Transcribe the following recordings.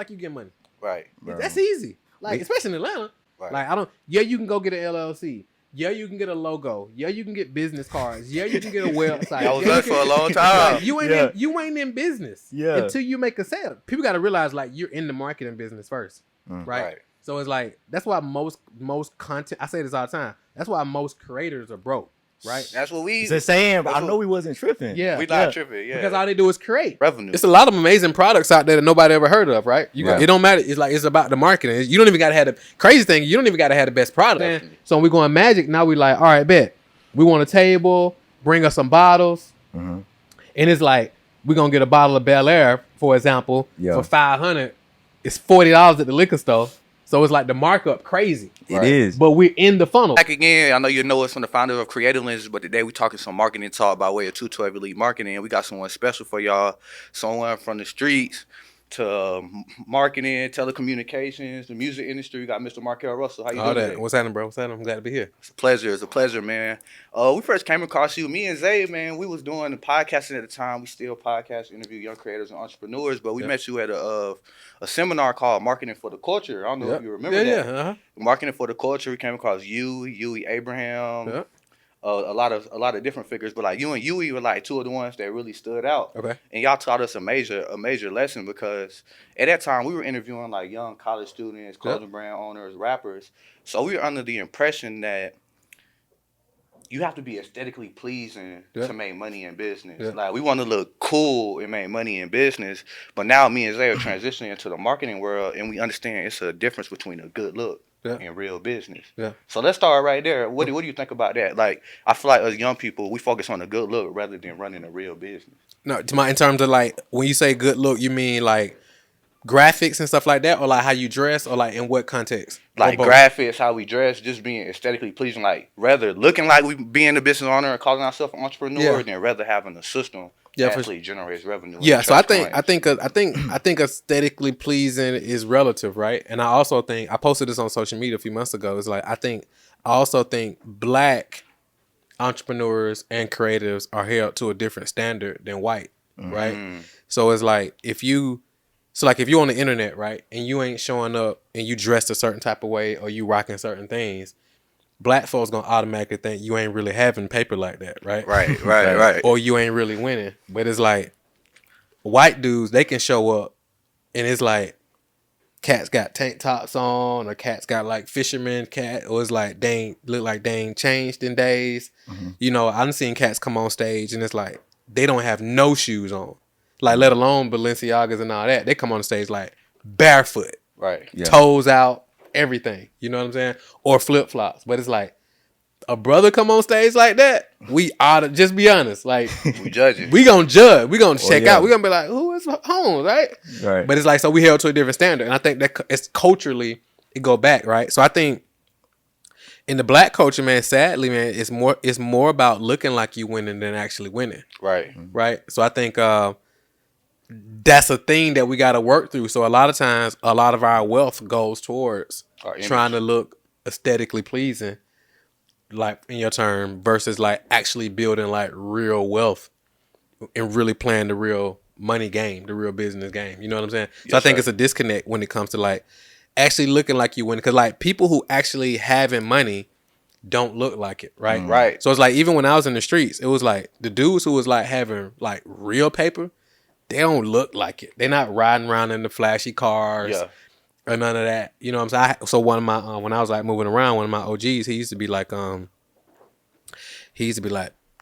like you get money. Right. That's easy. Like, especially in Atlanta. Right. Like, you can go get an LLC. Yeah, you can get a logo. Yeah, you can get business cards. Yeah, you can get a website. That was us for a long time. Like, you ain't in business until you make a sale. People got to realize, like, you're in the marketing business first, right? So it's like, that's why most content, I say this all the time, that's why most creators are broke. Right, that's what we. It's the same, but I know we wasn't tripping. Yeah, we not tripping. Yeah, because all they do is create revenue. It's a lot of amazing products out there that nobody ever heard of. Right, it don't matter. It's like it's about the marketing. You don't even got to have the crazy thing. You don't even got to have the best product. So we going Magic now. We like, all right, bet we want a table. Bring us some bottles, and it's like we're gonna get a bottle of Bel Air, for example, for $500. It's $40 at the liquor store. So it's like the markup crazy. It is. But we're in the funnel. Back again, I know you know us from the founder of Creative Lenses, but today we talking some marketing talk by way of 212 Elite Marketing. We got someone special for y'all. Someone from the streets to marketing, telecommunications, the music industry. We got Mr. Marquel Russell. How you doing today? What's happening, bro? What's happening? I'm glad to be here. It's a pleasure. It's a pleasure, man. We first came across you. Me and Zay, man, we was doing the podcasting at the time. We still podcast, interview young creators and entrepreneurs, but we met you at a seminar called Marketing for the Culture. I don't know if you remember that. Yeah. Marketing for the Culture. We came across Yui Abraham. A lot of different figures, but like you and Yui were like two of the ones that really stood out. Okay. And y'all taught us a major lesson, because at that time we were interviewing like young college students, clothing brand owners, rappers. So we were under the impression that you have to be aesthetically pleasing to make money in business. Like, we want to look cool and make money in business. But now me and Zay are transitioning into the marketing world, and we understand it's a difference between a good look and real business. So let's start right there. What do you think about that? Like, I feel like as young people, we focus on a good look rather than running a real business. No, in terms of like, when you say good look, you mean like graphics and stuff like that, or like how you dress, or like in what context? Like graphics, how we dress, just being aesthetically pleasing, like rather looking like we being a business owner and calling ourselves an entrepreneur, than rather having a system that actually generates revenue. Yeah, so I think aesthetically pleasing is relative, right? And I also think, I posted this on social media a few months ago. It's like, I also think black entrepreneurs and creatives are held to a different standard than white, right? So it's like, if you're on the internet, right, and you ain't showing up and you dressed a certain type of way, or you rocking certain things, black folks gonna automatically think you ain't really having paper like that, right? Right. Or you ain't really winning. But it's like, white dudes, they can show up and it's like, cats got tank tops on, or cats got like fisherman cat, or it's like look like they ain't changed in days. You know, I've seen cats come on stage and it's like, they don't have no shoes on. Like, let alone Balenciagas and all that. They come on the stage like barefoot, toes out, everything. You know what I'm saying? Or flip flops. But it's like, a brother come on stage like that, we ought to just be honest. Like, we judging. We gonna judge. We gonna check out. We gonna be like, who is Holmes, right? But it's like, so we held to a different standard, and I think that it's culturally it go back, right? So I think in the black culture, man, sadly, man, it's more about looking like you winning than actually winning. Right. So I think that's a thing that we got to work through. So a lot of times, a lot of our wealth goes towards trying to look aesthetically pleasing, like in your term, versus like actually building like real wealth and really playing the real money game, the real business game. You know what I'm saying? So I think it's a disconnect when it comes to like actually looking like you win. Because like people who actually having money don't look like it, right? So it's like, even when I was in the streets, it was like the dudes who was like having like real paper, they don't look like it. They're not riding around in the flashy cars or none of that. You know what I'm saying? So one of my when I was like moving around, one of my OGs, he used to be like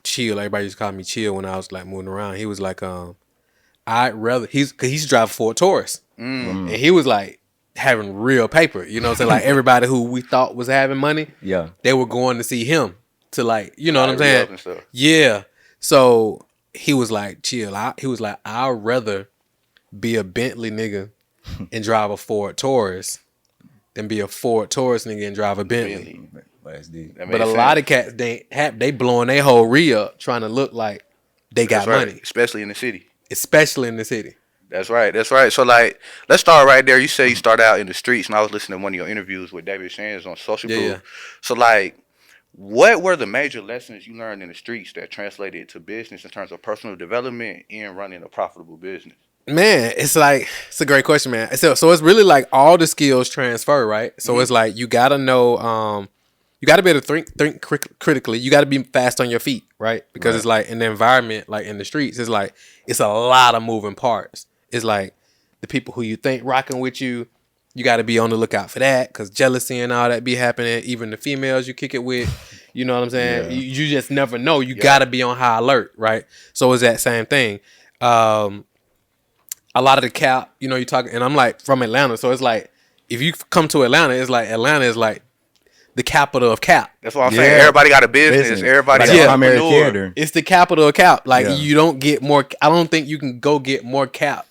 chill. Everybody used to call me chill when I was like moving around. He was like, I'd rather, cause he used to drive a Ford Taurus, and he was like having real paper. You know what I'm saying? Like, everybody who we thought was having money, they were going to see him to like, you know what I'm saying? Yeah. So he was like, chill. He was like, I'd rather be a Bentley nigga and drive a Ford Taurus than be a Ford Taurus nigga and drive a Bentley. But a lot of cats, they blowing their whole re-up trying to look like they got money. Especially in the city. That's right. So like, let's start right there. You say you started out in the streets, and I was listening to one of your interviews with David Shands on Social Proof. So like, what were the major lessons you learned in the streets that translated to business in terms of personal development and running a profitable business? Man, it's like, it's a great question, man. So it's really like all the skills transfer, right? So it's like you gotta know, you gotta be able to think critically. You gotta be fast on your feet, right? Because it's like in the environment, like in the streets, it's like it's a lot of moving parts. It's like the people who you think rocking with you, you got to be on the lookout for that because jealousy and all that be happening. Even the females you kick it with, you know what I'm saying? Yeah. You just never know. You got to be on high alert, right? So it's that same thing. A lot of the cap, you know, you talk, and I'm like from Atlanta, so it's like if you come to Atlanta, it's like Atlanta is like the capital of cap. That's what I'm saying. Everybody got a business. Everybody got a primary theater. It's the capital of cap. Like you don't get more. I don't think you can go get more cap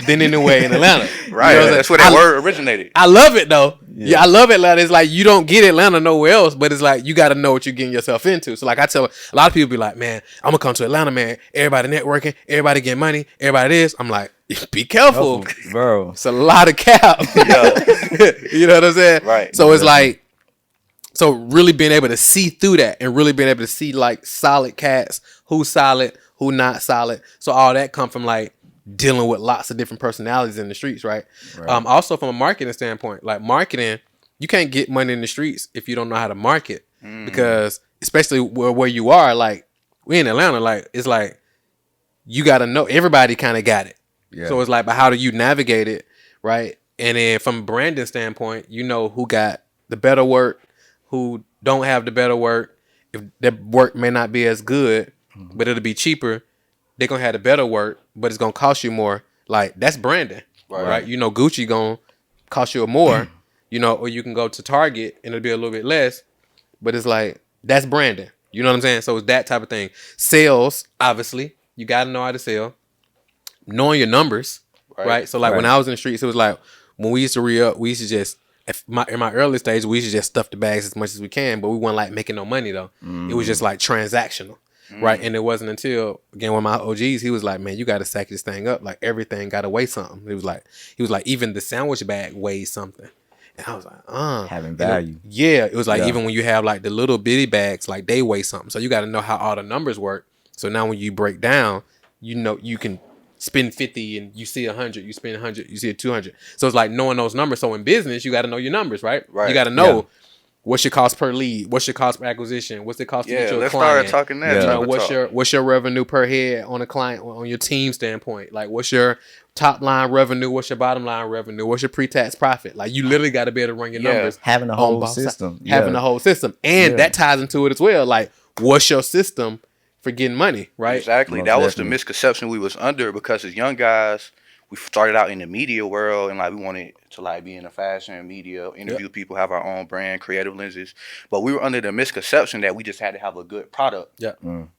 than anywhere in Atlanta. Right. You know that's where that word originated. I love it though. Yeah, I love Atlanta. It's like you don't get Atlanta nowhere else, but it's like you got to know what you're getting yourself into. So like I tell a lot of people, be like, man, I'm gonna come to Atlanta, man. Everybody networking, everybody getting money, everybody this. I'm like, be careful, bro. It's a lot of cap. You know what I'm saying? Right. So it's like, so really being able to see through that and really being able to see like solid cats, who's solid, who not solid. So all that come from like dealing with lots of different personalities in the streets, right? Also from a marketing standpoint, like marketing, you can't get money in the streets if you don't know how to market because especially where you are, like we in Atlanta, like it's like you got to know everybody kind of got it. Yeah. So it's like, but how do you navigate it, right? And then from a branding standpoint, you know who got the better work, who don't have the better work. If their work may not be as good, but it'll be cheaper, they're going to have the better work, but it's going to cost you more. Like, that's branding, right? You know, Gucci going to cost you more, you know, or you can go to Target and it'll be a little bit less, but it's like, that's branding. You know what I'm saying? So it's that type of thing. Sales, obviously, you got to know how to sell. Knowing your numbers, right? So like when I was in the streets, it was like when we used to re-up, we used to just, in my early stage, we used to just stuff the bags as much as we can, but we weren't like making no money though. It was just like transactional. Right. And it wasn't until, again, one of my OGs, he was like, man, you got to sack this thing up. Like everything got to weigh something. He was like, even the sandwich bag weighs something. And I was like, having value. It was like, even when you have like the little bitty bags, like they weigh something. So you got to know how all the numbers work. So now when you break down, you know, you can spend 50 and you see 100, you spend 100, you see 200. So it's like knowing those numbers. So in business, you got to know your numbers, right? You got to know. What's your cost per lead? What's your cost per acquisition? What's the cost to get your client? Let's start talking that. You know, what's your revenue per head on a client on your team standpoint? Like, what's your top line revenue? What's your bottom line revenue? What's your pre-tax profit? Like, you literally got to be able to run your numbers. Having a whole system. Having the whole system. And that ties into it as well. Like, what's your system for getting money, right? Exactly. Most that was the misconception we was under because as young guys, we started out in the media world and like we wanted to like be in the fashion media, interview people, have our own brand, creative lenses. But we were under the misconception that we just had to have a good product.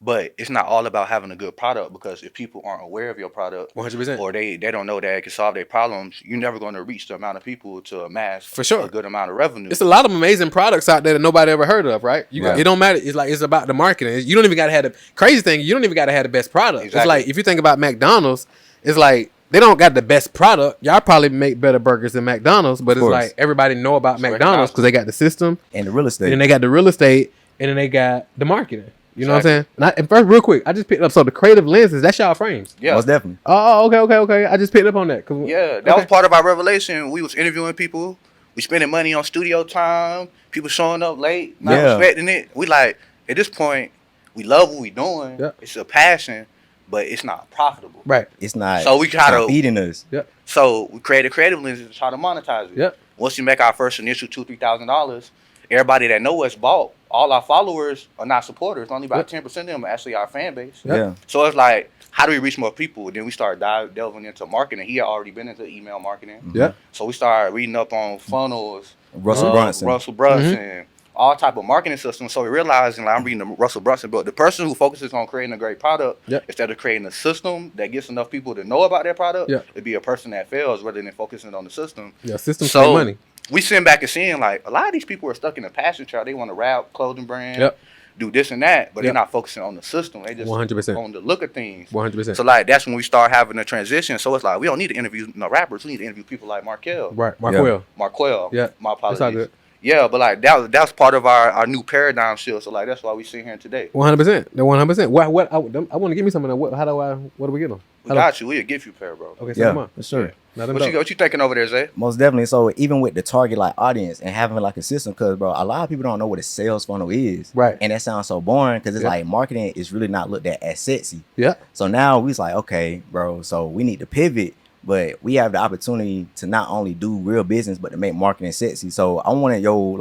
But it's not all about having a good product because if people aren't aware of your product 100%. or they don't know that it can solve their problems, you're never going to reach the amount of people to amass for sure a good amount of revenue. It's a lot of amazing products out there that nobody ever heard of, right? It don't matter. It's like it's about the marketing. You don't even got to have the crazy thing. You don't even got to have the best product. Exactly. It's like if you think about McDonald's, it's like they don't got the best product. Y'all probably make better burgers than McDonald's, but it's like everybody know about McDonald's because they got the system and the real estate. And then they got the real estate, and then they got the marketing. You know what I'm saying? And first, real quick, I just picked up. So the creative lenses, that's y'all frames. Yeah, most definitely. Oh, okay. I just picked up on that. That was part of our revelation. We was interviewing people. We spending money on studio time. People showing up late, not respecting it. We like at this point, we love what we doing. It's a passion. But it's not profitable. Right. It's not. So we try to feeding us. So we created creative lenses to try to monetize it. Once we make our first initial $2,000-$3,000, everybody that know us bought. All our followers are not supporters. Only about 10% of them are actually our fan base. So it's like, how do we reach more people? Then we started delving into marketing. He had already been into email marketing. So we started reading up on funnels. Russell Brunson. All type of marketing systems. So we realized, and I'm reading the Russell Brunson book, the person who focuses on creating a great product, instead of creating a system that gets enough people to know about their product, it'd be a person that fails rather than focusing on the system. System so money. We sitting back and seeing like a lot of these people are stuck in a passion trap. They want to rap, clothing brand, do this and that, but they're not focusing on the system. They just 100% on the look of things. 100%. So like that's when we start having a transition. So it's like we don't need to interview rappers. We need to interview people like Marquel. Right. Marquel. Yeah. My apologies. That's all good. Yeah, but like that's part of our new paradigm shift. So like that's why we sit here today. 100%. 100%. What I want to give me some of that. What do we get them? We got you. We'll give you a pair, bro. Okay, so for sure. Yeah. What you thinking over there, Zay? Most definitely. So even with the target like audience and having like a system, because bro, a lot of people don't know what a sales funnel is, right? And that sounds so boring because it's like marketing is really not looked at as sexy. Yeah. So now we was like, okay, bro, so we need to pivot, but we have the opportunity to not only do real business but to make marketing sexy. So I wanted your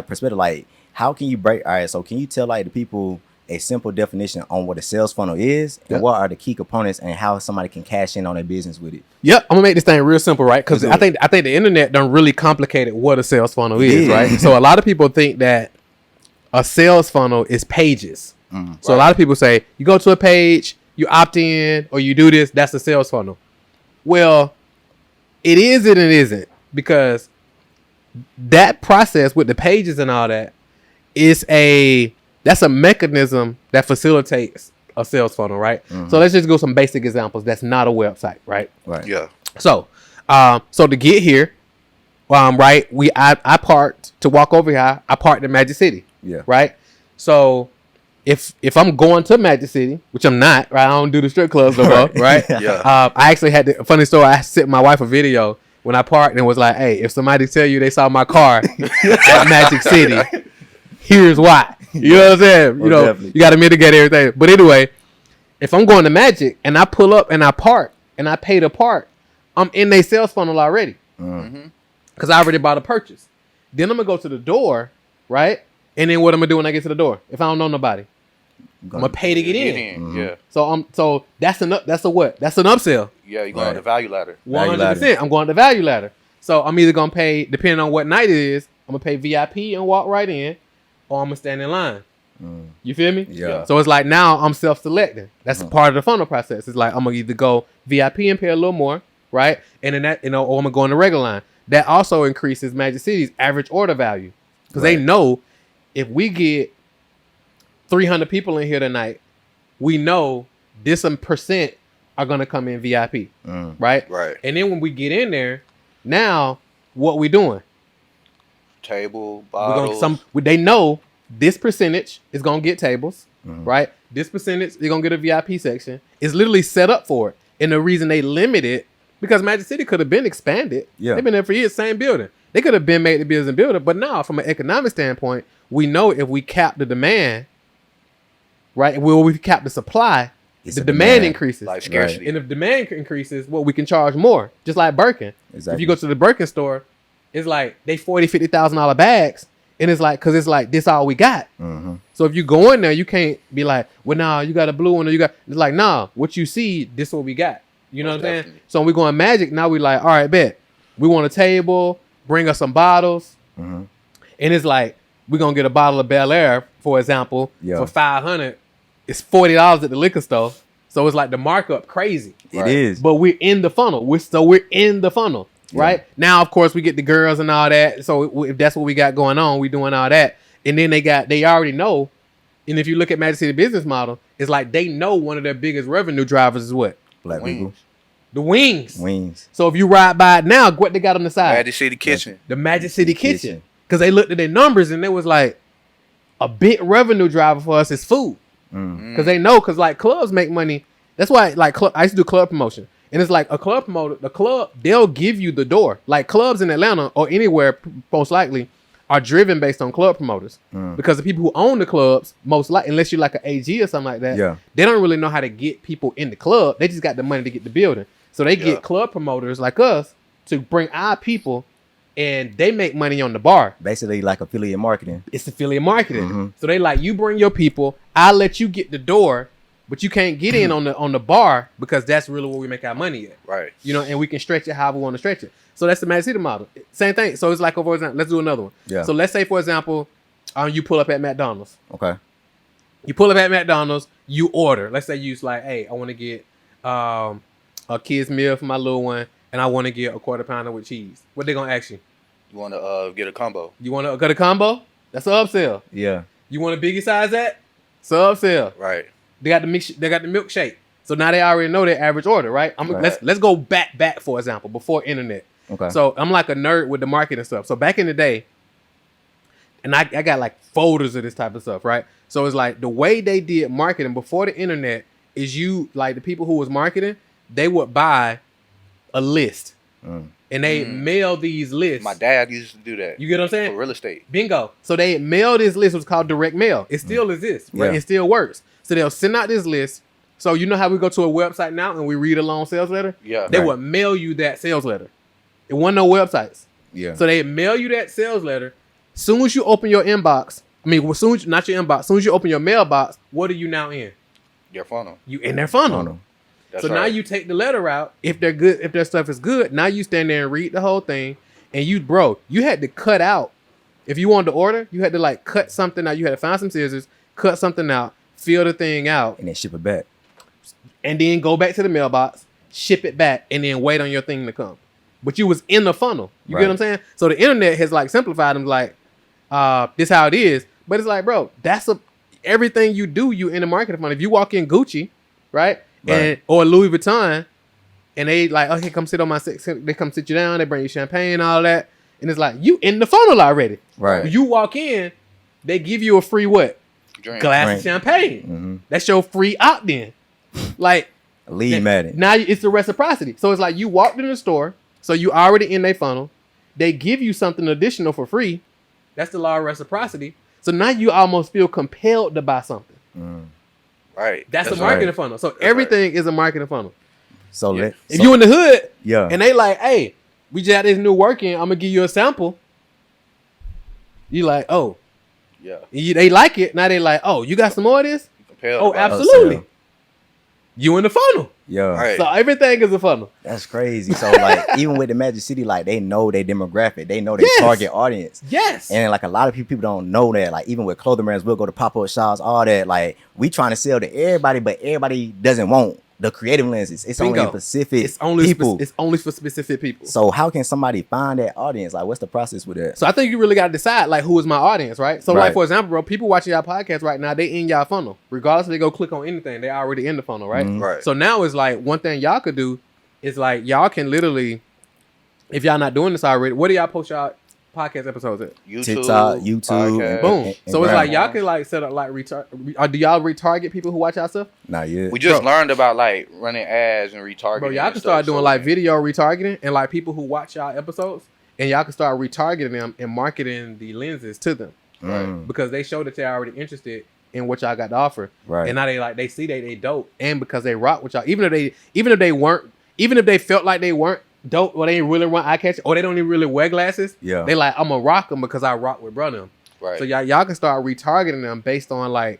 perspective, like how can you break? All right, so can you tell like the people a simple definition on what a sales funnel is and what are the key components and how somebody can cash in on their business with it? Yep, I'm gonna make this thing real simple, right? Because I think the internet done really complicated what a sales funnel is, right? So a lot of people think that a sales funnel is pages. So a lot of people say you go to a page, you opt in, or you do this. That's a sales funnel. Well, it is and it isn't, because that process with the pages and all that is that's a mechanism that facilitates a sales funnel, right? So let's just go some basic examples. That's not a website, right? Right. Yeah. So, so to get here, right? I parked to walk over here. I parked in Magic City. Yeah. Right. So, if I'm going to Magic City, which I'm not, right? I don't do the strip clubs no more, right? Yeah. I actually had a funny story. I sent my wife a video when I parked and was like, "Hey, if somebody tell you they saw my car at Magic City, here's why." You know what I'm saying? You know, definitely. You got to mitigate everything. But anyway, if I'm going to Magic and I pull up and I park and I pay to park, I'm in their sales funnel already. Because I already bought a purchase. Then I'm going to go to the door, right? And then what I'm going to do when I get to the door? If I don't know nobody, I'm going to pay to get in. Yeah. So that's a what? That's an upsell. Yeah, you're going on the value ladder. 100%. I'm going to the value ladder. So I'm either going to pay, depending on what night it is, I'm going to pay VIP and walk right in, or I'm going to stand in line. You feel me? Yeah. So it's like now I'm self-selecting. That's part of the funnel process. It's like I'm going to either go VIP and pay a little more, right? And then that, or I'm going to go in the regular line. That also increases Magic City's average order value. Because they know if we get 300 people in here tonight, we know this percent are going to come in VIP, right? Right. And then when we get in there, now what we doing? Table, bottles. They know this percentage is going to get tables, right? This percentage, they're going to get a VIP section. It's literally set up for it. And the reason they limit it, because Magic City could have been expanded. Yeah. They've been there for years, same building. They could have been made the business builder. But now, from an economic standpoint, we know if we cap the demand, right? Well, we cap the supply, the demand increases. Like scarcity. And if demand increases, well, we can charge more. Just like Birkin. Exactly. If you go to the Birkin store, it's like they $40,000, $50,000 bags. And it's like, because it's like, this all we got. So if you go in there, you can't be like, well, nah, you got a blue one. Or you got, it's like, nah, what you see, this is what we got. You know what I'm saying? So when we going Magic, now we like, all right, bet. We want a table, bring us some bottles. And it's like, we're going to get a bottle of Bel Air, for example, for $500. It's $40 at the liquor store. So it's like the markup crazy. It is. But we're in the funnel. We're in the funnel. Right now, of course, we get the girls and all that. So if that's what we got going on, we doing all that. And then they already know. And if you look at Magic City business model, it's like they know one of their biggest revenue drivers is what? Black people. The wings. Wings. So if you ride by it now, what they got on the side? Magic City Kitchen. The Magic City Kitchen. Because they looked at their numbers and it was like a big revenue driver for us is food. Because they know, because like clubs make money. That's why like I used to do club promotion. And it's like a club promoter, the club, they'll give you the door. Like clubs in Atlanta or anywhere, most likely, are driven based on club promoters. Because the people who own the clubs, most likely, unless you're like an AG or something like that, they don't really know how to get people in the club. They just got the money to get the building. So they get club promoters like us to bring our people, and they make money on the bar. Basically like affiliate marketing. It's affiliate marketing. So they like, you bring your people, I'll let you get the door, but you can't get in on the bar because that's really where we make our money at. Right. You know, and we can stretch it however we want to stretch it. So that's the Magic City model. Same thing. So it's like, for example, let's do another one. Yeah. So let's say, for example, you pull up at McDonald's. Okay. You pull up at McDonald's, you order. Let's say you like, hey, I want to get a kid's meal for my little one, and I want to get a quarter pounder with cheese. What they gonna ask you? You want to get a combo. You want to get a combo? That's an upsell. Yeah. You want a biggie size that? It's an upsell. Right. They got the milkshake. So now they already know their average order, right? Let's go back for example, before internet. Okay. So I'm like a nerd with the marketing stuff. So back in the day, and I got like folders of this type of stuff, right? So it's like the way they did marketing before the internet is you like the people who was marketing, they would buy a list. And they mail these lists. My dad used to do that. You get what I'm saying? For real estate. Bingo. So they mail this list, was called direct mail. It still exists, right? It still works. So they'll send out this list. So you know how we go to a website now and we read a long sales letter? Yeah. They would mail you that sales letter. It wasn't no websites. Yeah. So they mail you that sales letter. Soon as you open your inbox, not your inbox, soon as you open your mailbox, what are you now in? Your funnel. You in their funnel. That's so now you take the letter out. If they're good, if their stuff is good, now you stand there and read the whole thing. And you had to cut out. If you wanted to order, you had to like cut something out. You had to find some scissors, cut something out, fill the thing out, and then ship it back. And then go back to the mailbox, ship it back, and then wait on your thing to come. But you was in the funnel. You get what I'm saying? So the internet has like simplified them like, this how it is. But it's like, bro, everything you do, you in the marketing funnel. If you walk in Gucci, right? Or Louis Vuitton, and they like, okay, come sit on my section. They come sit you down. They bring you champagne and all that, and it's like you in the funnel already. Right. You walk in, they give you a free what? Glass of champagne. Mm-hmm. That's your free opt-in. Like lead magnet. Now it's the reciprocity. So it's like you walked in the store, so you already in their funnel. They give you something additional for free. That's the law of reciprocity. So now you almost feel compelled to buy something. Right. That's a marketing funnel. So everything is a marketing funnel. So if you in the hood, and they like, hey, we just had this new work in, I'm gonna give you a sample. You like, oh, yeah. They like it. Now they like, oh, you got some more of this? Oh, absolutely. You in the funnel. Yeah. Right. So everything is a funnel. That's crazy. So like even with the Magic City, like they know their demographic, they know their target audience. Yes. And like a lot of people don't know that. Like even with clothing brands, we'll go to pop-up shops, all that. Like we trying to sell to everybody, but everybody doesn't want the creative lenses. It's only specific people. It's only for specific people. So how can somebody find that audience? Like what's the process with that? So I think you really got to decide like who is my audience, right? So like for example, bro, people watching y'all podcast right now, they in y'all funnel. Regardless if they go click on anything, they already in the funnel, right? Right. So now it's like one thing y'all could do is like y'all can literally, if y'all not doing this already, where do y'all post y'all podcast episodes at? YouTube, TikTok, YouTube, boom. And so it's like y'all can like set up like do y'all retarget people who watch y'all stuff? Not yet. We just learned about like running ads and retargeting. Bro, y'all can start doing like video retargeting and like people who watch y'all episodes, and y'all can start retargeting them and marketing the lenses to them, right? Because they show that they're already interested in what y'all got to offer, right? And now they see they dope, and because they rock with y'all, even if they felt like they weren't dope, or they ain't really want eye catching, or they don't even really wear glasses. Yeah, they like, I'm gonna rock them because I rock with brother. Right. So y'all can start retargeting them based on like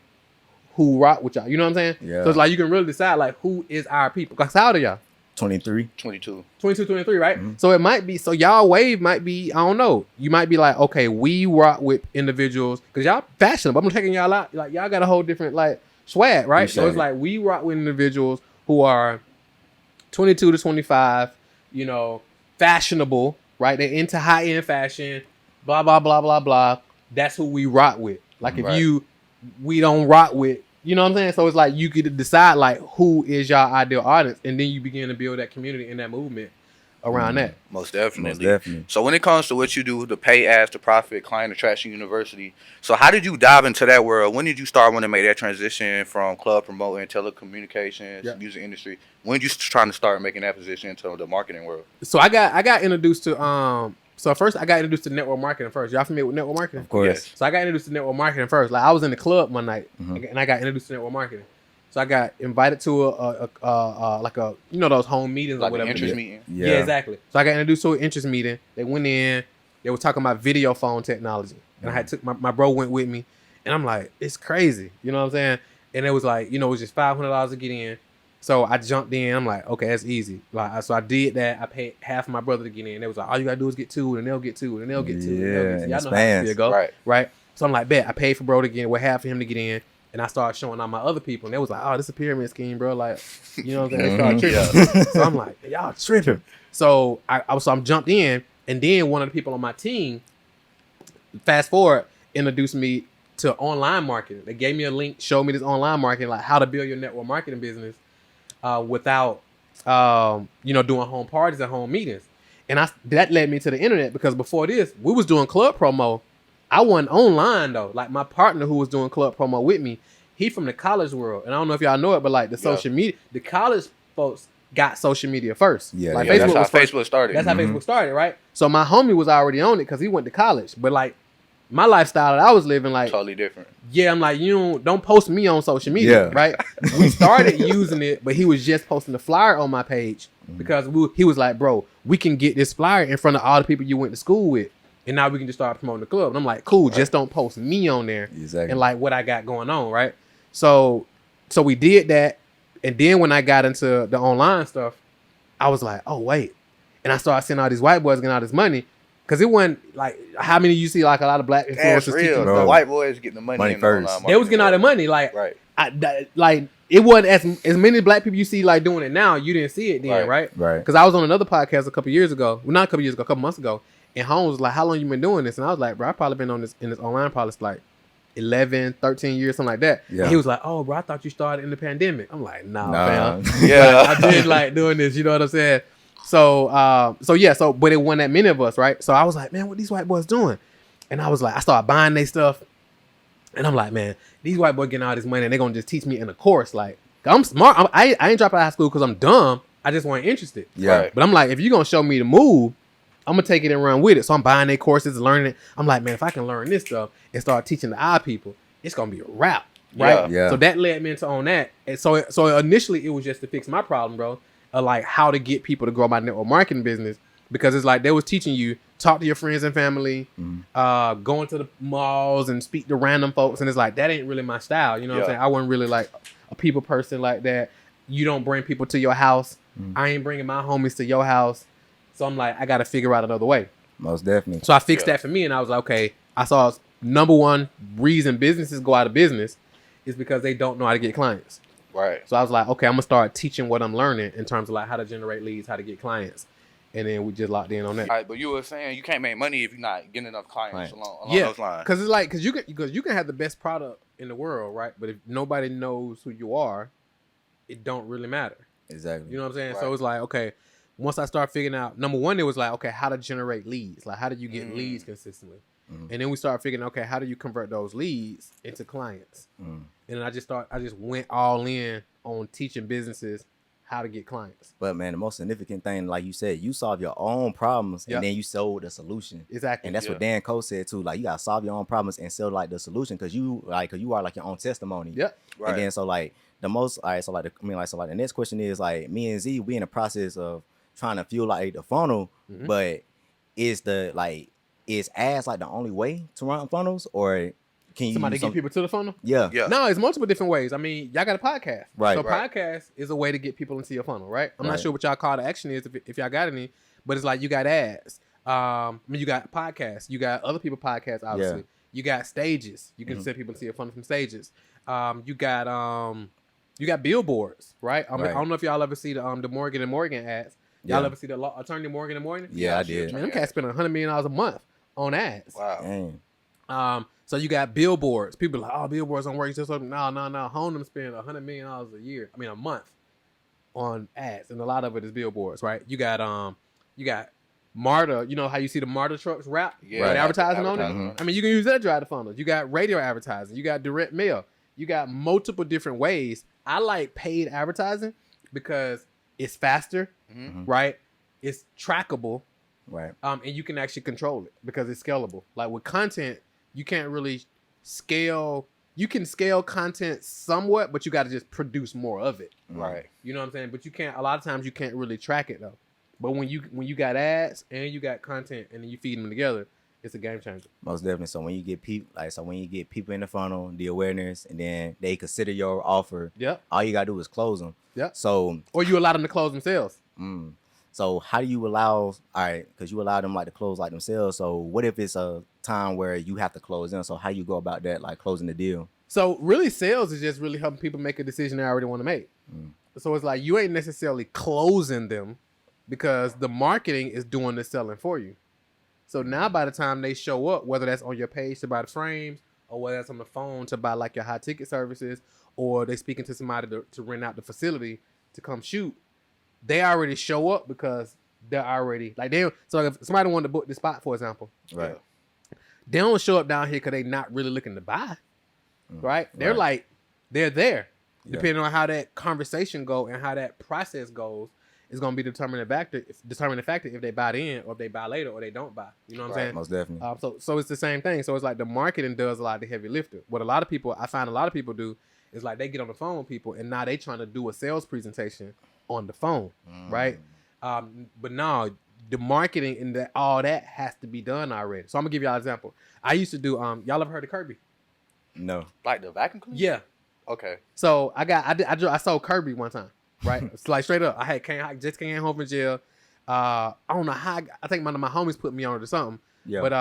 who rock with y'all. You know what I'm saying? Yeah. So it's like you can really decide like who is our people. Cause how old are y'all? 23. 22, 23, right? Mm-hmm. So it might be, so y'all wave might be, I don't know. You might be like, okay, we rock with individuals because y'all fashionable. I'm taking y'all out. Like y'all got a whole different like swag, right? So it's like we rock with individuals who are 22 to 25. You know, fashionable, right? They're into high-end fashion, blah, blah, blah, blah, blah. That's who we rock with. Like if we don't rock with, you know what I'm saying? So it's like you could decide like who is your ideal audience, and then you begin to build that community and that movement around that. Most definitely. So when it comes to what you do, the pay ads to profit, client attraction university. So how did you dive into that world? When did you start wanting to make that transition from club promoting, telecommunications, music industry? When did you trying to start making that position into the marketing world? So I got introduced to so first I got introduced to network marketing first. Y'all familiar with network marketing? Of course. Yes. So I got introduced to network marketing first. Like I was in the club one night and I got introduced to network marketing. So I got invited to a like a, you know, those home meetings like or whatever. An interest meeting. Yeah, exactly. So I got introduced to an interest meeting. They went in. They were talking about video phone technology, and I had took my bro went with me, and I'm like, it's crazy. You know what I'm saying? And it was like, you know, it was just $500 to get in. So I jumped in. I'm like, okay, that's easy. Like, so I did that. I paid half of my brother to get in. They was like, all you gotta do is get two, and they'll get two, and they'll get two. Yeah, y'all know how it go, right? So I'm like, bet. I paid for bro to get in, with half for him to get in. And I started showing all my other people, and they was like, "Oh, this is a pyramid scheme, bro." Like, you know what I'm saying? They started tripping. So I'm like, "Y'all tripping." So I'm jumped in, and then one of the people on my team, fast forward, introduced me to online marketing. They gave me a link, showed me this online marketing, like how to build your network marketing business without, doing home parties and home meetings. And that led me to the internet, because before this, we was doing club promo. I wasn't online though. Like my partner who was doing club promo with me, he from the college world, and I don't know if y'all know it, but like the social media, the college folks got social media first. Yeah, like Facebook that's how Facebook started. That's how Facebook started, right? So my homie was already on it because he went to college, but like my lifestyle that I was living, like totally different. Yeah, I'm like, you don't post me on social media, right? We started using it, but he was just posting the flyer on my page because he was like, bro, we can get this flyer in front of all the people you went to school with, and now we can just start promoting the club. And I'm like, cool, just don't post me on there and like what I got going on, right? So we did that, and then when I got into the online stuff, I was like, oh wait, and I started seeing all these white boys getting all this money. Cause it wasn't like how many you see like a lot of black influencers. That's real. The white boys getting the money first. They was getting all the money, like right. Like it wasn't as many black people you see like doing it now. You didn't see it then, right? Right. Because I was on another podcast a couple years ago. Well, not a couple years ago, a couple months ago. And Holmes was like, "How long you been doing this?" And I was like, "Bro, I've probably been on this in this online probably like 11, 13 years, something like that." Yeah. And he was like, "Oh, bro, I thought you started in the pandemic." I'm like, "Nah. fam. Yeah, I've been like doing this. You know what I'm saying?" So but it wasn't that many of us, right? So I was like, man, what these white boys doing? And I was like, I started buying their stuff. And I'm like, man, these white boys getting all this money and they're going to just teach me in a course. Like, I'm smart. I ain't dropping out of high school because I'm dumb. I just wasn't interested. Yeah. Right. But I'm like, if you're going to show me the move, I'm going to take it and run with it. So I'm buying their courses, learning it. I'm like, man, if I can learn this stuff and start teaching the our people, it's going to be a wrap. Right? Yeah. So that led me into on that. And so initially it was just to fix my problem, bro. Like how to get people to grow my network marketing business, because it's like they was teaching you talk to your friends and family, going to the malls and speak to random folks, and it's like that ain't really my style. You know what I'm saying? I wasn't really like a people person like that. You don't bring people to your house. I ain't bringing my homies to your house. So I'm like, I got to figure out another way. Most definitely. So I fixed that for me, and I was like, okay. I saw number one reason businesses go out of business is because they don't know how to get clients. Right. So I was like, okay, I'm gonna start teaching what I'm learning in terms of like how to generate leads, how to get clients, and then we just locked in on that. All right, but you were saying you can't make money if you're not getting enough clients along those lines. Because it's like because you can have the best product in the world, right? But if nobody knows who you are, it don't really matter. Exactly. You know what I'm saying? Right. So it's like, okay, once I start figuring out, number one, it was like, okay, how to generate leads, like how do you get leads consistently, and then we start figuring, okay, how do you convert those leads into clients, and then I just went all in on teaching businesses how to get clients. But man, the most significant thing, like you said, you solve your own problems and then you sold the solution. Exactly. And that's what Dan Cole said too. Like you gotta solve your own problems and sell like the solution because you are like your own testimony. Yep. Right. And then so like the most the next question is like me and Z, we in the process of trying to fuel like the funnel, but is ads like the only way to run funnels, or can you somebody get people to the funnel? Yeah. No, it's multiple different ways. I mean, y'all got a podcast. Right. So podcast is a way to get people into your funnel, right? I'm not sure what y'all call to action is if y'all got any, but it's like you got ads. I mean, you got podcasts. You got other people podcasts, obviously. Yeah. You got stages. You can send people into your funnel from stages. You got billboards, right? I don't know if y'all ever see the Morgan & Morgan ads. Y'all ever see the attorney Morgan & Morgan? Yeah, I did. Man, them cats spend $100 million a month on ads. Wow. Dang. So you got billboards. People are like, oh, billboards don't work. No. Honum spend $100 million a month on ads, and a lot of it is billboards, right? You got MARTA. You know how you see the MARTA trucks wrap with advertising on it? I mean, you can use that to drive the funnel. You got radio advertising. You got direct mail. You got multiple different ways. I like paid advertising because it's faster, right? It's trackable, right? And you can actually control it because it's scalable. Like with content, you can't really scale. You can scale content somewhat, but you got to just produce more of it, right? You know what I'm saying? But you can't. A lot of times you can't really track it though. But when you got ads and you got content and then you feed them together, it's a game changer. Most definitely. So when you get people in the funnel, the awareness, and then they consider your offer, all you gotta do is close them. So or you allow them to close themselves. So how do you allow? Because you allow them like to close like themselves. So what if it's a time where you have to close them? So how you go about that, like closing the deal? So really, sales is just really helping people make a decision they already want to make. So it's like you ain't necessarily closing them because the marketing is doing the selling for you. So now by the time they show up, whether that's on your page to buy the frames or whether that's on the phone to buy like your high ticket services or they speaking to somebody to rent out the facility to come shoot, they already show up because they're already like so if somebody wanted to book the spot, for example, right? They don't show up down here because they not really looking to buy, right? They're like, they're there. Yeah. Depending on how that conversation go and how that process goes, is going to be the determining factor if they buy in or if they buy later or they don't buy. You know what I'm saying? Most definitely. So it's the same thing. So it's like the marketing does a lot of the heavy lifting. What I find a lot of people do is like they get on the phone with people and now they trying to do a sales presentation on the phone, right? But no, the marketing and all that has to be done already. So I'm gonna give y'all an example. I used to do y'all ever heard of Kirby? No. Like the vacuum cleaner? Yeah. Okay. So I sold Kirby one time, right? It's like straight up. I just came home from jail. I don't know how. I think one of my homies put me on it or something. Yeah. But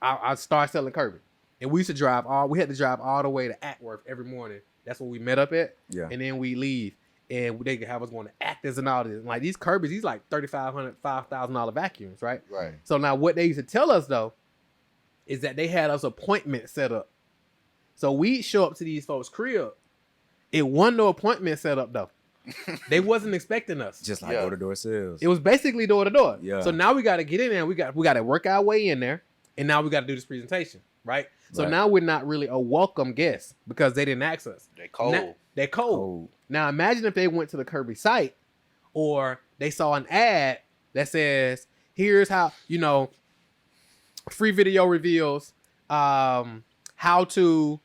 I started selling Kirby, and we used to drive we had to drive all the way to Atworth every morning. That's where we met up at. Yeah. And then we leave, and they could have us going to Actors and all this. And like these Kirby's, these like $3,500, $5,000 vacuums, right? Right. So now what they used to tell us though, is that they had us appointment set up. So we show up to these folks' crib. It wasn't no appointment set up though. They wasn't expecting us. Just like door-to-door sales. It was basically door-to-door. Yeah. So now we got to get in there. We got to work our way in there, and now we got to do this presentation, right? So now we're not really a welcome guest because they didn't ask us. They cold. They're cold. Now imagine if they went to the Kirby site, or they saw an ad that says, "Here's how free video reveals how to."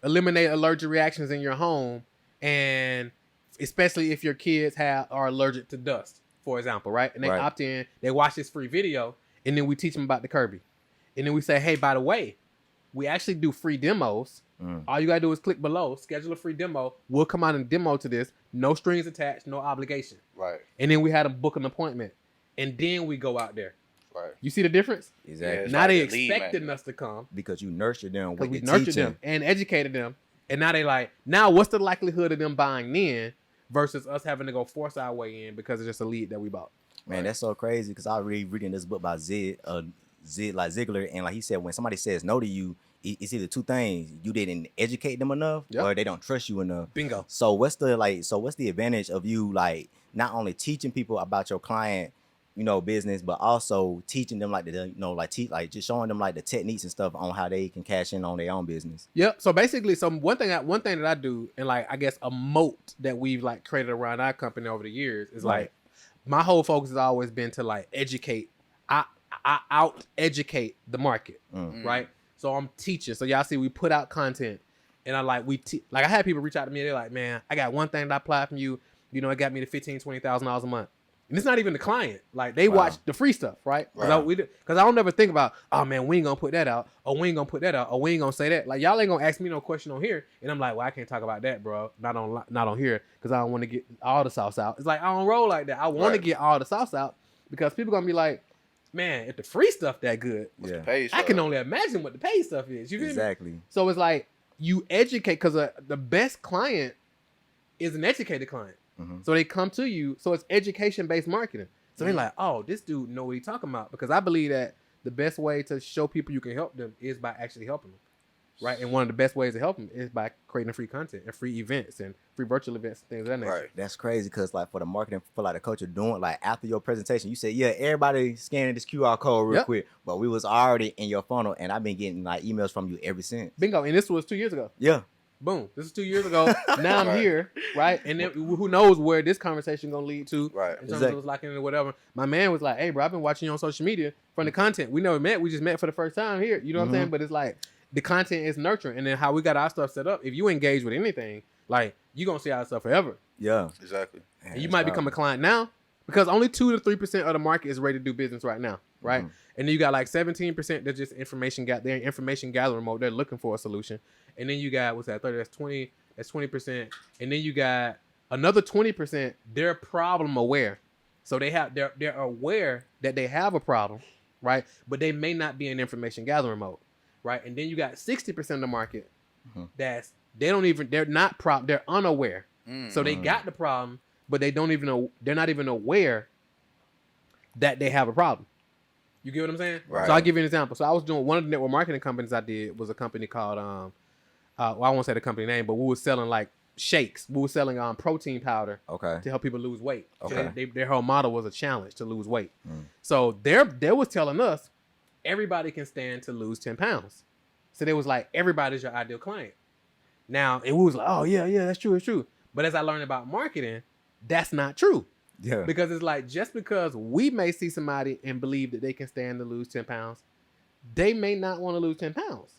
Eliminate allergic reactions in your home, and especially if your kids are allergic to dust, for example, right? And they opt in, they watch this free video, and then we teach them about the Kirby. And then we say, hey, by the way, we actually do free demos. All you gotta do is click below, schedule a free demo. We'll come out and demo to this. No strings attached, no obligation. Right. And then we had them book an appointment. And then we go out there. Right. You see the difference? Exactly. Yeah, now like they expecting us to come because you nurtured them. We nurtured them and educated them, and now they like. Now, what's the likelihood of them buying then versus us having to go force our way in because it's just a lead that we bought? Man, that's so crazy because I was reading this book by Ziegler, and like he said, when somebody says no to you, it's either two things: you didn't educate them enough, or they don't trust you enough. Bingo. So what's the advantage of you like not only teaching people about your client, business, but also teaching them just showing them like the techniques and stuff on how they can cash in on their own business. Yep. So basically, one thing that I do, and like I guess a moat that we've like created around our company over the years is like my whole focus has always been to like educate. I out educate the market, right? So I'm teaching. So y'all see, we put out content, and I had people reach out to me. They're like, man, I got one thing that I applied from you. It got me to $15,000, $20,000 a month. And it's not even the client. Like they watch the free stuff, right? Because I don't ever think about, oh man, we ain't gonna put that out, or we ain't gonna put that out, or we ain't gonna say that. Like y'all ain't gonna ask me no question on here, and I'm like, well, I can't talk about that, bro. Not on here, because I don't want to get all the sauce out. It's like I don't roll like that. I want to get all the sauce out because people gonna be like, man, if the free stuff that good, I can only imagine what the paid stuff is. You feel me? So it's like you educate because the best client is an educated client. So they come to you. So it's education-based marketing. So they're like, oh, this dude know what he's talking about. Because I believe that the best way to show people you can help them is by actually helping them. Right? And one of the best ways to help them is by creating free content and free events and free virtual events and things of that nature. Right. That's crazy because like for the marketing, for like the coach you're doing, like after your presentation, you said, yeah, everybody scanning this QR code real quick. But we was already in your funnel and I've been getting like emails from you ever since. Bingo. And this was 2 years ago. Yeah. Boom. This is 2 years ago. Now I'm here, right? And then who knows where this conversation gonna lead to? Right. In terms of locking in or whatever. My man was like, "Hey, bro, I've been watching you on social media from the content. We never met. We just met for the first time here. You know what I'm saying? But it's like the content is nurturing, and then how we got our stuff set up. If you engage with anything, like you gonna see our stuff forever. Yeah, exactly. And you might become a client now because only 2 to 3% of the market is ready to do business right now, right? And then you got like 17% that's just information they're in information gathering mode. They're looking for a solution. And then you got, what's that, 30, that's 20, that's 20%. And then you got another 20%, they're problem aware. So they're aware that they have a problem, right? But they may not be in information gathering mode, right? And then you got 60% of the market they're unaware. So they got the problem, but they're not even aware that they have a problem. You get what I'm saying? Right. So I'll give you an example. So I was doing one of the network marketing companies I did was a company called I won't say the company name, but we were selling like shakes. We were selling protein powder to help people lose weight. Okay. Their whole model was a challenge to lose weight. So they was telling us everybody can stand to lose 10 pounds. So they was like, everybody's your ideal client. Now, it was like, oh, yeah, that's true, it's true. But as I learned about marketing, that's not true. Yeah. Because it's like, just because we may see somebody and believe that they can stand to lose 10 pounds, they may not want to lose 10 pounds.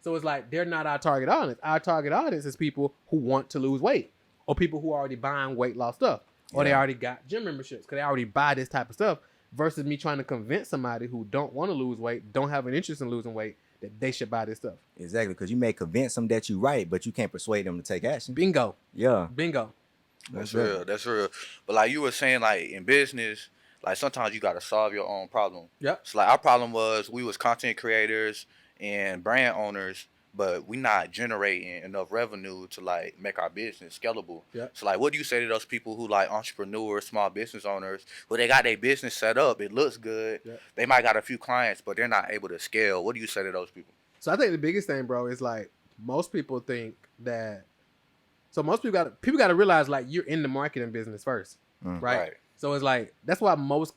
So it's like, they're not our target audience. Our target audience is people who want to lose weight, or people who are already buying weight loss stuff, or they already got gym memberships because they already buy this type of stuff, versus me trying to convince somebody who don't want to lose weight, don't have an interest in losing weight, that they should buy this stuff. Exactly, because you may convince them that you're right, but you can't persuade them to take action. Bingo. Yeah. Bingo. That's real. That's real. But like you were saying, like in business, like sometimes you got to solve your own problem. Yep. So like our problem was we was content creators and brand owners, but we not generating enough revenue to like make our business scalable. Yep. So like, what do you say to those people who like entrepreneurs, small business owners, who they got their business set up, it looks good, they might got a few clients, but they're not able to scale? What do you say to those people? So I think the biggest thing, bro, is like most people think that. So most people got to realize like you're in the marketing business first, right? So it's like that's why most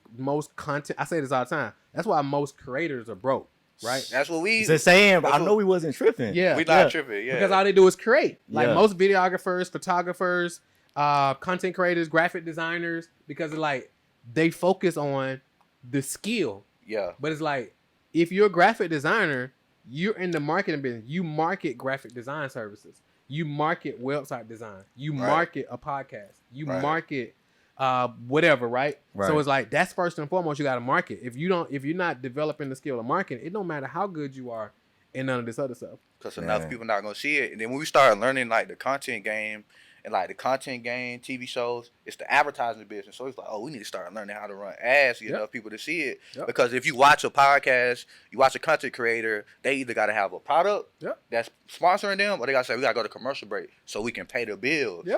content. I say this all the time. That's why most creators are broke, right? That's what we. Just saying, but I know we wasn't tripping. Yeah, we not tripping. Yeah, because all they do is create. Like most videographers, photographers, content creators, graphic designers, because it's like they focus on the skill. Yeah, but it's like if you're a graphic designer, you're in the marketing business. You market graphic design services. You market website design. You market a podcast. You market whatever, right? So it's like that's first and foremost. You got to market. If you're not developing the skill of marketing, it don't matter how good you are in none of this other stuff. Because enough people not gonna see it. And then when we start learning like the content game and like the content game, TV shows, it's the advertising business. So it's like, oh, we need to start learning how to run ads to get enough people to see it. Because if you watch a podcast, you watch a content creator, they either got to have a product that's sponsoring them, or they got to say, we got to go to commercial break so we can pay the bills.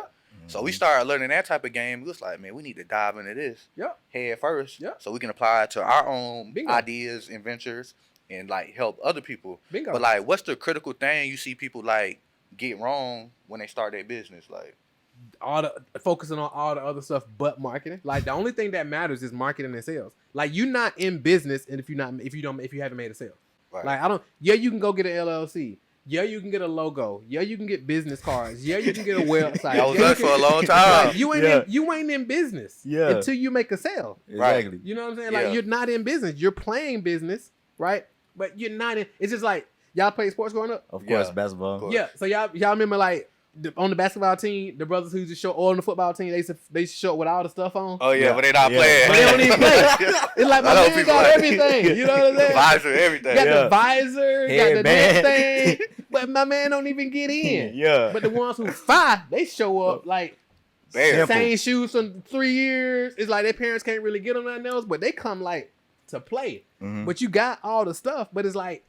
So we started learning that type of game. We was like, man, we need to dive into this head first so we can apply it to our own ideas and ventures and like help other people. But like, what's the critical thing you see people like get wrong when they start their business? Like focusing on all the other stuff but marketing. Like the only thing that matters is marketing and sales. Like you're not in business, and if you haven't made a sale, like you can go get an LLC. Yeah, you can get a logo. Yeah, you can get business cards. Yeah, you can get a website. I was there for a long time. Like, you ain't in business until you make a sale. Exactly. You know what I'm saying? Like you're not in business. You're playing business, right? But you're not in. It's just like y'all played sports growing up. Of course, basketball. Of course. Yeah. So y'all remember like on the basketball team, the brothers who used to show, or on the football team, they used to show with all the stuff on. Oh yeah, but they not playing. But they don't even play. It's like my man got everything. You know what I'm saying? Visor, everything. Got the visor, got the neck thing, but my man don't even get in. But the ones who fight, they show up like same shoes from 3 years. It's like their parents can't really get them nothing else, but they come like to play. But you got all the stuff, but it's like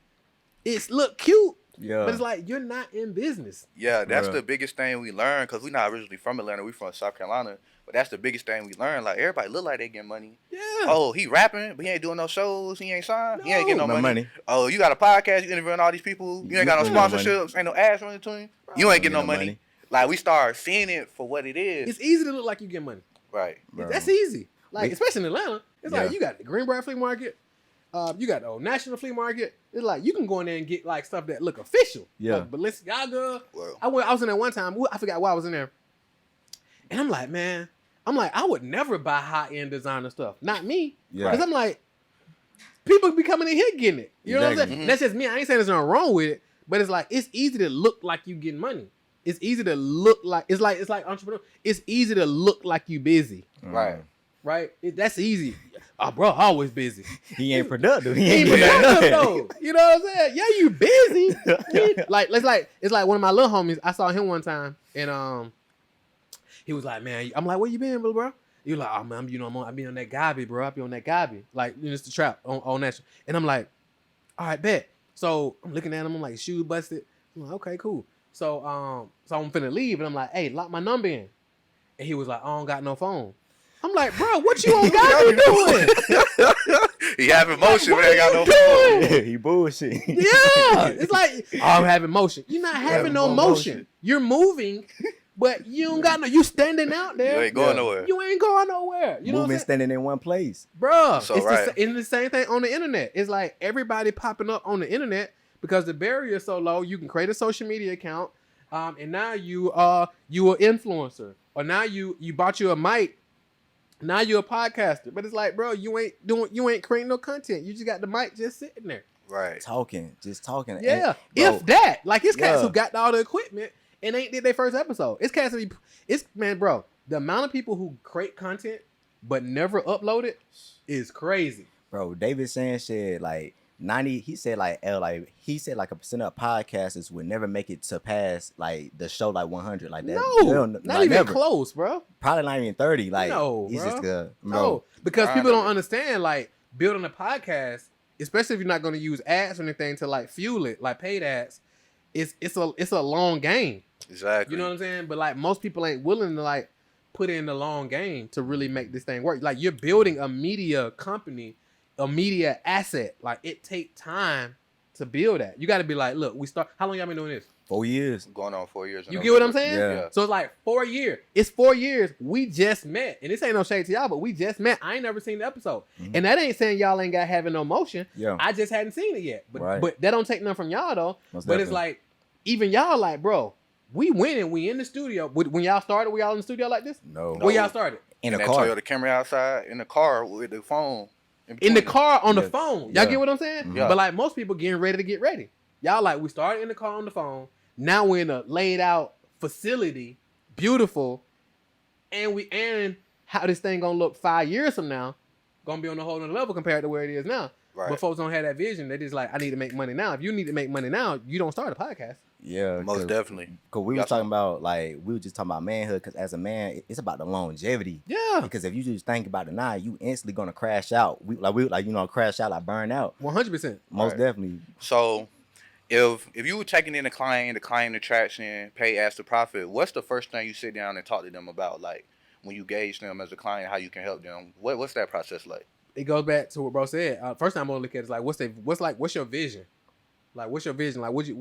it's look cute. But it's like you're not in business. Yeah, that's the biggest thing we learned, because we're not originally from Atlanta. We from South Carolina. But that's the biggest thing we learned. Like everybody look like they getting money. Yeah. Oh, he rapping, but he ain't doing no shows. He ain't signed. No. He ain't getting no money. Oh, you got a podcast. You interviewing all these people. You ain't got no sponsorships. Ain't no ads running to you. You ain't getting no money. Like we start seeing it for what it is. It's easy to look like you get money. Right. That's easy. Like especially in Atlanta, it's like you got the Greenbrier Flea Market. You got the Old National Flea Market. It's like you can go in there and get like stuff that look official. Like Balenciaga. I was in there one time. I forgot why I was in there. And I'm like, man, I would never buy high-end designer stuff. Not me. Because I'm like, people be coming in here getting it. You know what I'm saying? That's just me. I ain't saying there's nothing wrong with it. But it's like, it's easy to look like you getting money. It's easy to look like, it's like entrepreneur. It's easy to look like you busy. Right? That's easy. Oh, bro, always busy. He ain't productive. He ain't productive though. You know what I'm saying? Yeah, you busy. It's like one of my little homies. I saw him one time, and he was like, "Man," I'm like, "Where you been, bro?" He was like, "Oh man, I be on that Gabi, bro. I be on that Gabi, like it's the trap on that." And I'm like, "All right, bet." So I'm looking at him. I'm like, "Shoe busted." I'm like, "Okay, cool." So I'm finna leave, and I'm like, "Hey, lock my number in." And he was like, "I don't got no phone." I'm like, bro, what you on Gabi doing? He having motion, but ain't got no phone. He bullshit. Yeah. It's like, I'm having motion. You're not having no motion. You're moving, but you don't got no, you standing out there. You ain't going nowhere. You ain't going nowhere. You know moving, standing in one place. Bro, so it's the same thing on the internet. It's like everybody popping up on the internet because the barrier is so low. You can create a social media account. and now you an influencer, or now you bought you a mic. Now you're a podcaster, but it's like, bro, you ain't creating no content. You just got the mic just sitting there, right? Just talking. Yeah, and, bro, if that, like, it's cats who got all the equipment and ain't did their first episode. It's cats who man, bro. The amount of people who create content but never upload it is crazy, bro. David Sand said like 90. He said like he said like a percent of podcasters would never make it to pass like the show like 100 like that. No, not like, even never. Close, bro. Probably not even 30. Like no, he's bro. just good. No, because people don't understand like building a podcast, especially if you're not going to use ads or anything to like fuel it, like paid ads. It's a long game. Exactly. You know what I'm saying? But like most people ain't willing to like put in the long game to really make this thing work. Like you're building a media company, a media asset. Like it take time to build that. You got to be like, look, we start. How long y'all been doing this? 4 years. Going on 4 years. You get what I'm saying? Yeah. So it's like 4 years. It's 4 years. We just met. And this ain't no shade to y'all, but we just met. I ain't never seen the episode. Mm-hmm. And that ain't saying y'all ain't got having no motion. Yeah. I just hadn't seen it yet. But right. but that don't take nothing from y'all though. Most but definitely. It's like, even y'all like, bro, we winning. We in the studio. When y'all started, were y'all in the studio like this? No. Where y'all started? In the car. Toyota Camry outside, in the car with the phone. In the car on the phone. Y'all get what I'm saying? Mm-hmm. Yeah. But like most people getting ready to get ready. Y'all like, we started in the car on the phone. Now we're in a laid out facility, beautiful, and how this thing gonna look 5 years from now, gonna be on a whole other level compared to where it is now. Right. But folks don't have that vision. They just like, I need to make money now. If you need to make money now, you don't start a podcast. Yeah, most definitely. Because we were talking about we were just talking about manhood. Because as a man, it's about the longevity. Yeah. Because if you just think about it now, you instantly gonna crash out. Crash out, like burn out. 100%. Most definitely. So, if you were taking in the client attraction, pay as the profit, what's the first thing you sit down and talk to them about? Like when you gauge them as a client, how you can help them. What's that process like? It goes back to what bro said. First time I'm gonna look at it is like, what's your vision? Like, what's your vision? Like, what do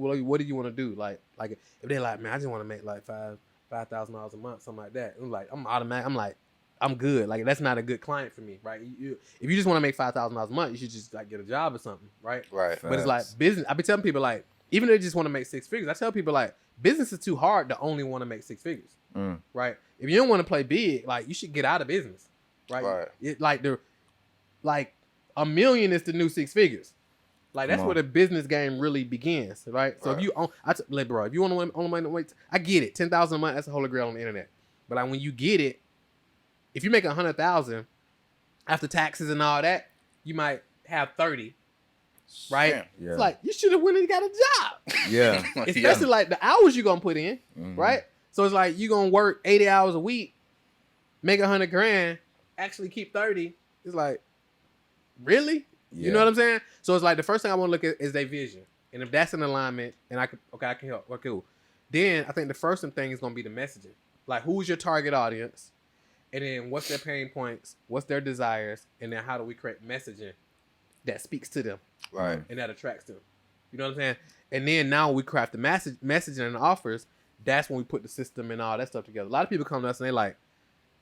you want to do? Like if they're like, man, I just want to make like $5,000 a month, something like that. I'm like, I'm automatic. I'm like, I'm good. Like, that's not a good client for me, right? If you just want to make $5,000 a month, you should just like get a job or something, right? Right. But it's like business. I be telling people like, even if they just want to make six figures, I tell people like, business is too hard to only want to make six figures, right? If you don't want to play big, like you should get out of business, right? Right. It like $1 million is the new six figures. Like that's where the business game really begins, right? So if you own, bro, if you want to own money, I get it. 10,000 a month, that's a holy grail on the internet. But like when you get it, if you make 100,000 after taxes and all that, you might have 30, right? Yeah. It's like you should have went and got a job. Yeah. Especially like the hours you're gonna put in, right? So it's like you're gonna work 80 hours a week, make 100 grand, actually keep 30. It's like, really? You know what I'm saying? So it's like the first thing I want to look at is their vision. And if that's in alignment and I can help. Okay, cool. Then I think the first thing is going to be the messaging. Like, who's your target audience? And then what's their pain points? What's their desires? And then how do we create messaging that speaks to them? Right. And that attracts them. You know what I'm saying? And then now we craft the messaging and the offers. That's when we put the system and all that stuff together. A lot of people come to us and they're like,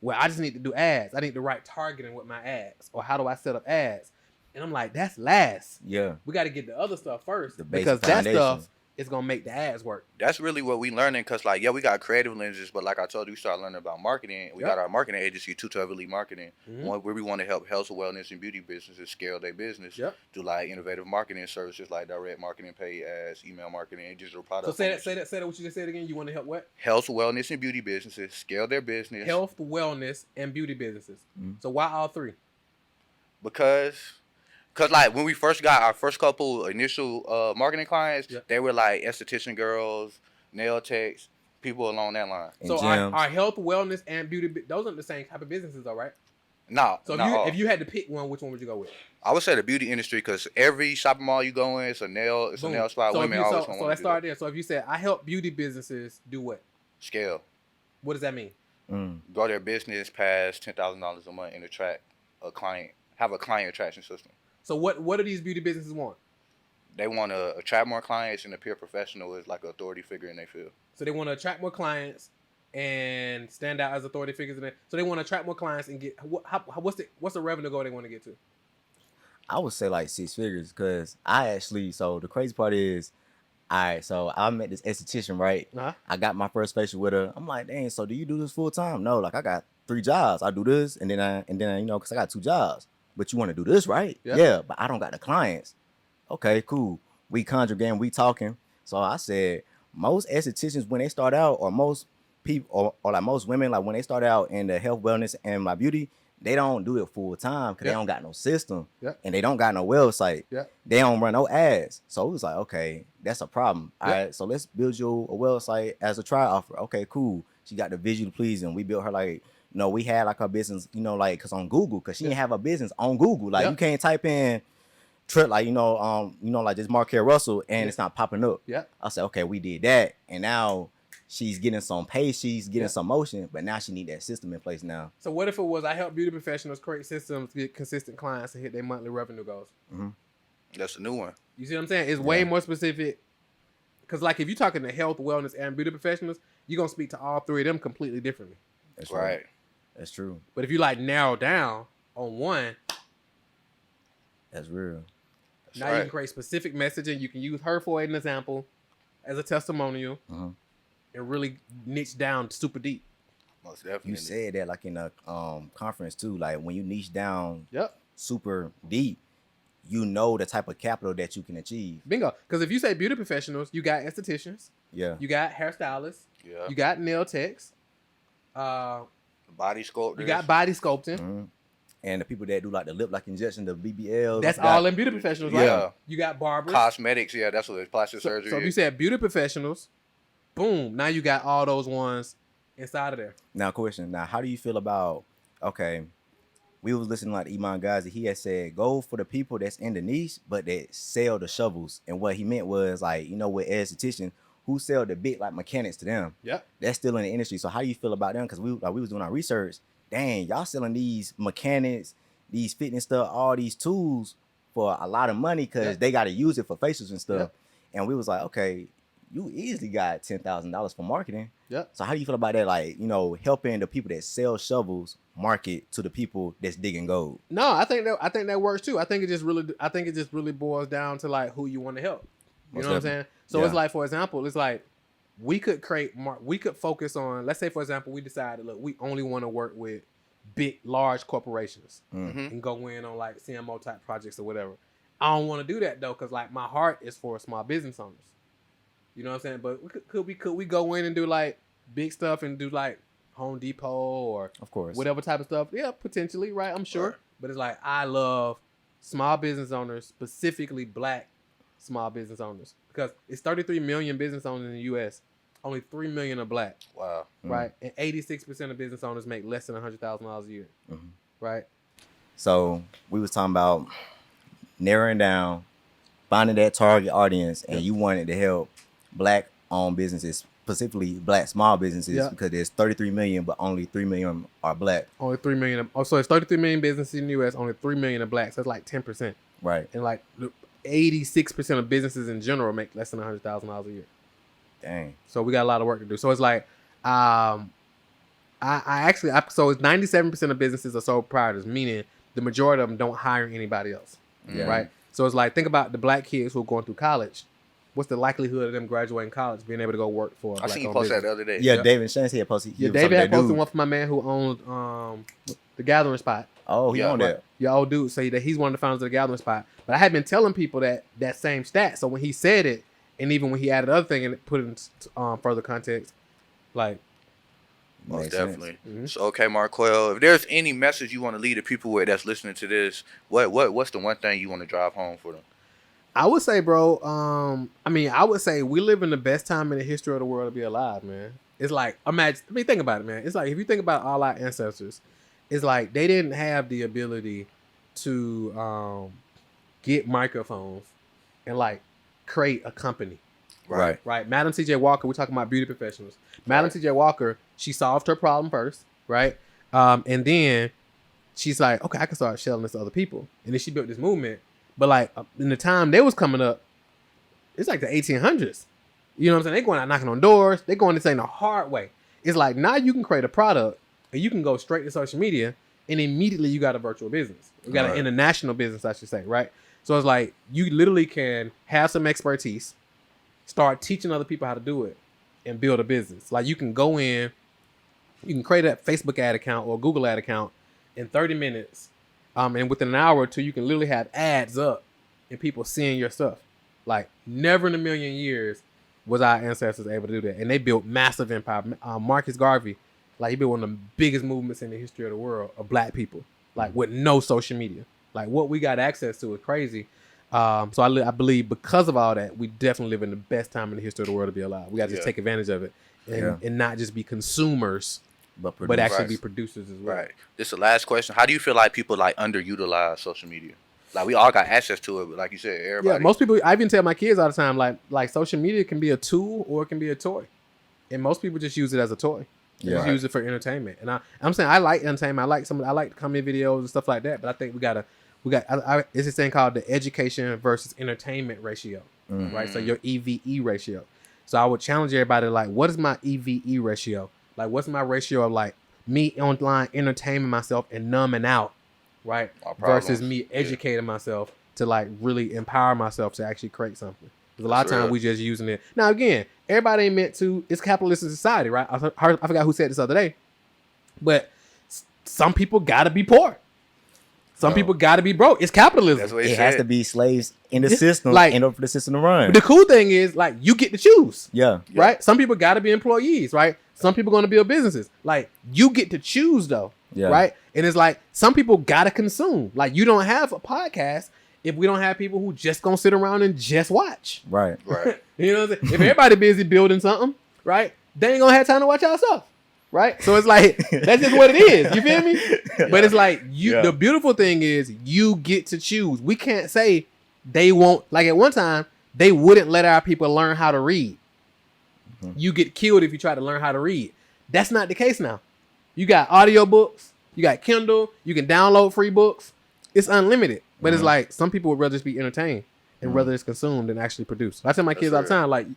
well, I just need to do ads. I need the right targeting with my ads. Or how do I set up ads? And I'm like, that's last. Yeah. We got to get the other stuff first. Because that stuff is going to make the ads work. That's really what we learning because, like, we got creative lenses, but like I told you, we started learning about marketing. We got our marketing agency, 212 Elite Marketing, where we want to help health, wellness, and beauty businesses scale their business through, like, innovative marketing services like direct marketing, paid ads, email marketing, and digital products. So say that what you just said again. You want to help what? Health, wellness, and beauty businesses scale their business. Health, wellness, and beauty businesses. So why all three? Because like when we first got our first couple initial marketing clients, they were like esthetician girls, nail techs, people along that line. So our health, wellness, and beauty, those aren't the same type of businesses though, right? No. So if you had to pick one, which one would you go with? I would say the beauty industry because every shopping mall you go in, it's a nail spot. So women always want to do. So let's start there. So if you said I help beauty businesses do what? Scale. What does that mean? Grow their business past $10,000 a month and attract a client. Have a client attraction system. So what do these beauty businesses want? They want to attract more clients and appear professional as like an authority figure in their field. So they want to attract more clients and stand out as authority figures in it. So they want to attract more clients and get what's the revenue goal they want to get to? I would say like 6 figures because the crazy part is All right, so I met this esthetician, right? Uh-huh. I got my first facial with her. I'm like, dang, so do you do this full time? No, like I got 3 jobs. I do this and then you know, cause I got 2 jobs. But you want to do this, right? Yeah, but I don't got the clients. Okay, cool. We conjugating, we talking. So I said, most estheticians when they start out, or most people, or like most women, like when they start out in the health, wellness, and like beauty, they don't do it full time because they don't got no system and they don't got no website. They don't run no ads. So it was like, okay, that's a problem. All right, so let's build you a website as a try offer. Okay, cool. She got the visual pleasing. We built her like, you know, we had like her business, you know, like cause on Google, cause she didn't have a business on Google. Like you can't type in like you know, like this Marquel Russell and it's not popping up. I said, okay, we did that, and now she's getting some pay, she's getting some motion, but now she need that system in place now. So what if it was I help beauty professionals create systems to get consistent clients and hit their monthly revenue goals? Mm-hmm. That's a new one. You see what I'm saying? It's way more specific. Because like if you're talking to health, wellness, and beauty professionals, you're going to speak to all 3 of them completely differently. That's right. That's true. But if you like narrow down on one, that's real. Now you can create specific messaging. You can use her for an example as a testimonial and really niche down super deep. Most definitely. You said that like in a conference too. Like when you niche down super deep, you know the type of capital that you can achieve. Bingo. Because if you say beauty professionals, you got estheticians. You got hairstylists. You got nail techs. Body sculptors. You got body sculpting. And the people that do like the lip like injection, the BBLs. That's all in beauty professionals, right? Yeah. You got barbers. Cosmetics, that's what plastic surgery So if you said beauty professionals, boom, now you got all those ones inside of there. Now, question. Now, how do you feel about, okay, we was listening to like Iman Ghazi. He had said, go for the people that's in the niche, but that sell the shovels. And what he meant was like, you know, with esthetician, who sell the big like mechanics to them. That's still in the industry. So how you feel about them? Because we was doing our research. Dang, y'all selling these mechanics, these fitness stuff, all these tools for a lot of money because they got to use it for facials and stuff. And we was like, okay, you easily got $10,000 for marketing. So how do you feel about that? Like, you know, helping the people that sell shovels market to the people that's digging gold. No, I think that works too. I think it just really boils down to like who you want to help. You know what I'm saying? So it's like, for example, it's like we could focus on, let's say, for example, we decided, look, we only want to work with large corporations and go in on like CMO type projects or whatever. I don't want to do that though, because like my heart is for small business owners. You know what I'm saying? But could we go in and do like big stuff and do like Home Depot or of course whatever type of stuff? Yeah, potentially, right? I'm sure. Right. But it's like I love small business owners, specifically Black small business owners, because it's 33 million business owners in the U.S. Only 3 million are Black. Wow. Right, and 86% of business owners make less than $100,000 a year. Right. So we was talking about narrowing down, finding that target audience, and you wanted to help Black-owned businesses, specifically Black small businesses, because there's 33 million, but only 3 million are Black. Only 3 million. So it's 33 million businesses in the U.S. Only 3 million are Black. So it's like 10%. Right. And like 86% of businesses in general make less than $100,000 a year. Dang. So we got a lot of work to do. So it's like, so it's 97% of businesses are sole proprietors, meaning the majority of them don't hire anybody else. Right. So it's like, think about the Black kids who are going through college. What's the likelihood of them graduating college, being able to go work for a Black-owned business? I seen you post that the other day. Yeah, David Shanks had posted. Yeah, David had posted one for my man who owned the Gathering Spot. Oh, he owned that. Yeah, old dude say that he's one of the founders of the Gathering Spot. But I had been telling people that same stat. So when he said it, and even when he added other thing and put it in further context, like, most definitely. So, okay, Marquel, if there's any message you want to leave the people with that's listening to this, what's the one thing you want to drive home for them? I would say, bro, I would say we live in the best time in the history of the world to be alive, man. It's like, think about it, man. It's like, if you think about all our ancestors, it's like they didn't have the ability to get microphones and like create a company. Right. Madam C.J. Walker, we're talking about beauty professionals. Madam C.J. Walker, she solved her problem first, right? And then she's like, okay, I can start selling this to other people. And then she built this movement. But like in the time they was coming up, it's like the 1800s. You know what I'm saying? They going out knocking on doors. They going this thing the hard way. It's like now you can create a product and you can go straight to social media and immediately you got a virtual business. You got an international business, I should say, right? So it's like you literally can have some expertise, start teaching other people how to do it and build a business. Like you can go in, you can create a Facebook ad account or a Google ad account in 30 minutes. And within an hour or two, you can literally have ads up and people seeing your stuff. Like never in a million years was our ancestors able to do that. And they built massive empire. Marcus Garvey, like he built one of the biggest movements in the history of the world of black people, like with no social media. Like what we got access to is crazy. So I believe because of all that, we definitely live in the best time in the history of the world to be alive. We got to just take advantage of it and not just be consumers, but actually be producers as well. Right. This is the last question. How do you feel like people like underutilize social media? Like we all got access to it, but like you said, everybody. Yeah, most people. I even tell my kids all the time, like social media can be a tool or it can be a toy, and most people just use it as a toy. Just use it for entertainment. And I'm saying I like entertainment. I like comedy videos and stuff like that. But I think we got it's this thing called the education versus entertainment ratio, right? So your EVE ratio. So I would challenge everybody like, what is my EVE ratio? Like, what's my ratio of like me online entertaining myself and numbing out, right? Versus me educating myself to like really empower myself to actually create something. Because a lot of times we just using it. Now again, everybody ain't meant to. It's capitalist society, right? I forgot who said this the other day, but some people gotta be poor. Some people gotta be broke. It's capitalism. That's what it has to be slaves in the system in order for the system to run. The cool thing is like you get to choose. Yeah. Right? Some people gotta be employees, right? Some people gonna build businesses. Like you get to choose though. Yeah. Right? And it's like some people gotta consume. Like you don't have a podcast if we don't have people who just gonna sit around and just watch. Right. You know what I'm saying? If everybody busy building something, right? They ain't gonna have time to watch our stuff. Right? So it's like that's just what it is. You feel me? But it's like the beautiful thing is you get to choose. We can't say they won't. Like at one time, they wouldn't let our people learn how to read. You get killed if you try to learn how to read. That's not the case now. You got audiobooks, you got Kindle, you can download free books. It's unlimited. But it's like some people would rather just be entertained and rather it's consumed than actually produced. I tell my kids all the time, like,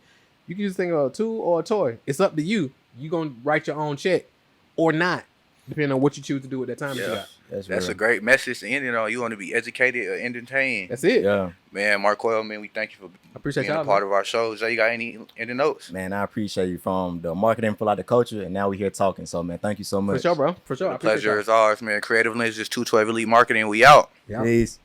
you can just think of a tool or a toy. It's up to you. You gonna write your own check or not, depending on what you choose to do with that time that you got. That's a great message to end it on. You want to be educated or entertained. That's it. Yeah. Man, Marquel, man, we thank you for being a part of our show. Jay, you got any notes? Man, I appreciate you from the marketing for like the culture, and now we're here talking. So, man, thank you so much. For sure, bro. For sure. The pleasure is ours, man. Creative Lenses 212 Elite Marketing. We out. Peace.